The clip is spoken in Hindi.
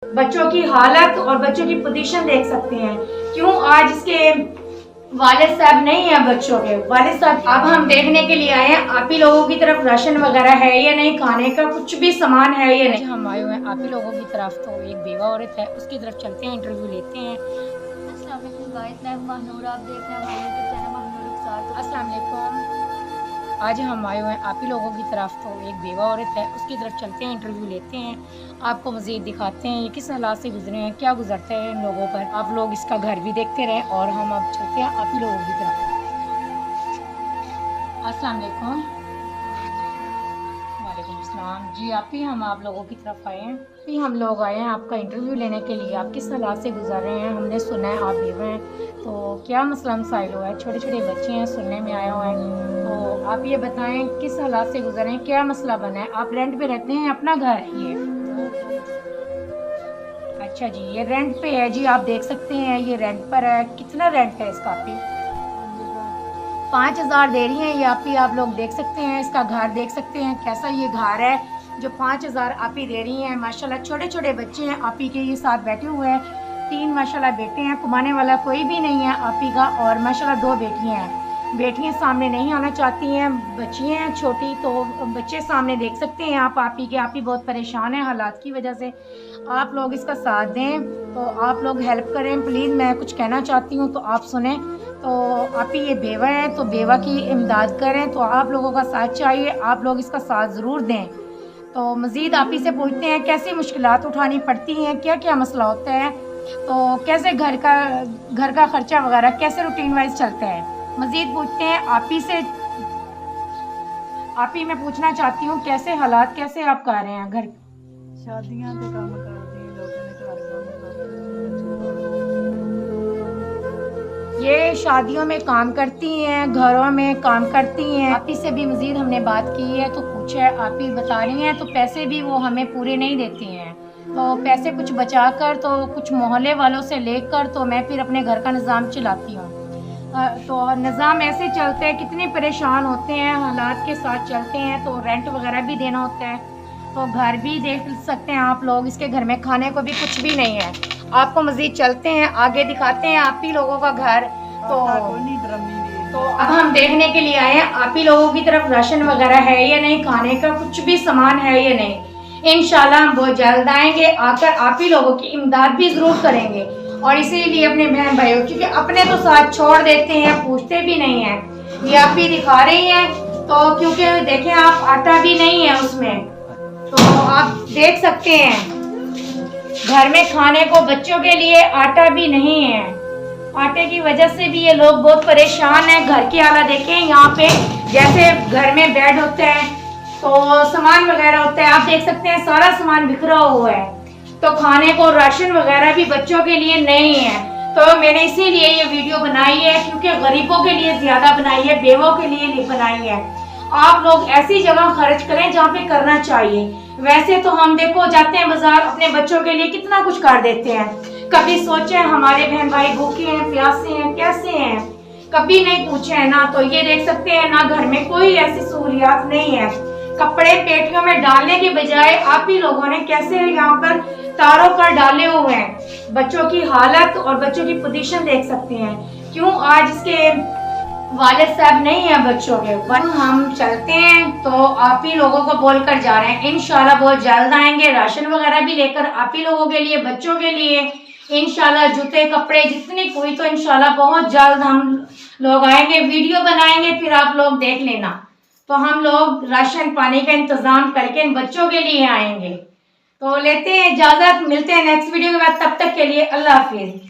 बच्चों की हालत और बच्चों की पोजीशन देख सकते हैं। क्यों आज इसके वालिद साहब नहीं है, बच्चों के वालिद साहब। अब हम देखने के लिए आए हैं आप ही लोगों की तरफ राशन वगैरह है या नहीं, खाने का कुछ भी सामान है या नहीं। हम आए हुए हैं आप ही लोगों की तरफ, तो एक बेवा औरत है उसकी तरफ चलते हैं, इंटरव्यू लेते हैं। अस्सलाम वालेकुम गाइस, मैं महनूर, आप देख रहे हैं हमारे यूट्यूब चैनल महनूर के साथ। अस्सलाम वालेकुम। आज हम आए हुए हैं आप ही लोगों की तरफ, तो एक बेवा औरत है उसकी तरफ चलते हैं, इंटरव्यू लेते हैं, आपको मज़ीद दिखाते हैं ये किस हालात से गुजरे हैं, क्या गुजरते हैं इन लोगों पर। आप लोग इसका घर भी देखते रहें और हम अब चलते हैं आप ही लोगों की तरफ। अस्सलाम वालेकुम। वालेकुम अस्सलाम जी। हम आप लोगों की तरफ आए हैं, भी हम लोग आए हैं आपका इंटरव्यू लेने के लिए। आप किस हालात से गुजर रहे हैं, हमने सुना है आप बेवा हैं, तो क्या मसला मसाइल हुआ है, छोटे छोटे बच्चे हैं सुनने में आया हुआ है, तो आप ये बताएं किस हालात से गुजर रहे हैं, क्या मसला बना है। आप रेंट पे रहते हैं, अपना घर है ये? अच्छा जी, ये रेंट पे है जी, आप देख सकते हैं ये रेंट पर है। कितना रेंट है इसका? आप 5,000 दे रही हैं ये आप लोग देख सकते हैं। इसका घर देख सकते हैं कैसा ये घर है जो 5,000 आप ही दे रही हैं। माशाल्लाह छोटे छोटे बच्चे हैं आप ही के ये साथ बैठे हुए हैं, 3 माशाल्लाह बेटे हैं, कमाने वाला कोई भी नहीं है आप ही का, और माशाल्लाह 2 बेटियां हैं। बेटियां सामने नहीं आना चाहती हैं, बच्ची हैं छोटी, तो बच्चे सामने देख सकते हैं आप ही के। आप ही बहुत परेशान हैं हालात की वजह से, आप लोग इसका साथ दें, तो आप लोग हेल्प करें प्लीज़। मैं कुछ कहना चाहती हूँ तो आप सुने। तो आप ही ये बेवा है तो बेवा की इमदाद करें, तो आप लोगों का साथ चाहिए, आप लोग इसका साथ ज़रूर दें। तो मज़ीद आप ही से पूछते हैं कैसी मुश्किलात उठानी पड़ती हैं, क्या क्या मसला होता है, तो कैसे घर का खर्चा वगैरह कैसे रूटीन वाइज चलता है, मज़ीद पूछते हैं आप ही से। आप ही मैं पूछना चाहती हूँ कैसे हालात कैसे आप कर रहे हैं घर? शादियां ते काम करदी लोगों ने घर ये शादियों में काम करती हैं, घरों में काम करती हैं। आप ही से भी मज़ीद हमने बात की है तो पूछा है, आप ही बता रही हैं, तो पैसे भी वो हमें पूरे नहीं देती हैं, तो पैसे कुछ बचा कर तो कुछ मोहल्ले वालों से लेकर तो मैं फिर अपने घर का निज़ाम चलाती हूँ। तो निज़ाम ऐसे चलते हैं, कितने परेशान होते हैं, हालात के साथ चलते हैं, तो रेंट वगैरह भी देना होता है, तो घर भी देख सकते हैं आप लोग, इसके घर में खाने को भी कुछ भी नहीं है। आपको मज़ीद चलते हैं आगे दिखाते हैं आप ही लोगों का घर। तो अब हम देखने के लिए आए हैं आप ही लोगों की तरफ राशन वगैरह है या नहीं, खाने का कुछ भी सामान है या नहीं। इंशाल्लाह हम बहुत जल्द आएंगे, आकर आप ही लोगों की इमदाद भी ज़रूर करेंगे। और इसीलिए अपने बहन भाइयों, क्योंकि अपने तो साथ छोड़ देते हैं, पूछते भी नहीं हैं, ये आप ही दिखा रही हैं, तो क्योंकि देखें आप आटा भी नहीं है उसमें, तो आप देख सकते हैं घर में खाने को बच्चों के लिए आटा भी नहीं है। आटे की वजह से भी ये लोग बहुत परेशान हैं। घर की हालत देखें, यहाँ पे जैसे घर में बेड होता है तो सामान वगैरह होता है, आप देख सकते हैं सारा सामान बिखरा हुआ है, तो खाने को राशन वगैरह भी बच्चों के लिए नहीं है। तो मैंने इसीलिए ये वीडियो बनाई है, क्योंकि गरीबों के लिए ज्यादा बनाई है, बेवों के लिए बनाई है। आप लोग ऐसी जगह खर्च करें जहाँ पे करना चाहिए। वैसे तो हम देखो जाते हैं बाजार, अपने बच्चों के लिए कितना कुछ कर देते हैं, कभी सोचे हमारे बहन भाई भूखे हैं प्यासे हैं कैसे हैं, कभी नहीं पूछे है ना। तो ये देख सकते हैं ना, घर में कोई ऐसी सहूलियात नहीं है, कपड़े पेटियों में डालने के बजाय आप ही लोगों ने कैसे यहाँ पर तारों पर डाले हुए हैं। बच्चों की हालत और बच्चों की पोजीशन देख सकते हैं। क्यों आज इसके वालिद साहब नहीं है बच्चों के ऊपर। हम चलते हैं तो आप ही लोगों को बोल कर जा रहे हैं, इंशाल्लाह बहुत जल्द आएंगे, राशन वगैरह भी लेकर आप ही लोगों के लिए, बच्चों के लिए इंशाल्लाह, जूते कपड़े जितनी कोई, तो इंशाल्लाह बहुत जल्द हम लोग आएंगे, वीडियो बनाएंगे, फिर आप लोग देख लेना। तो हम लोग राशन पानी का इंतजाम करके इन बच्चों के लिए आएंगे। तो लेते हैं इजाजत, मिलते हैं नेक्स्ट वीडियो के बाद, तब तक के लिए अल्लाह हाफिज।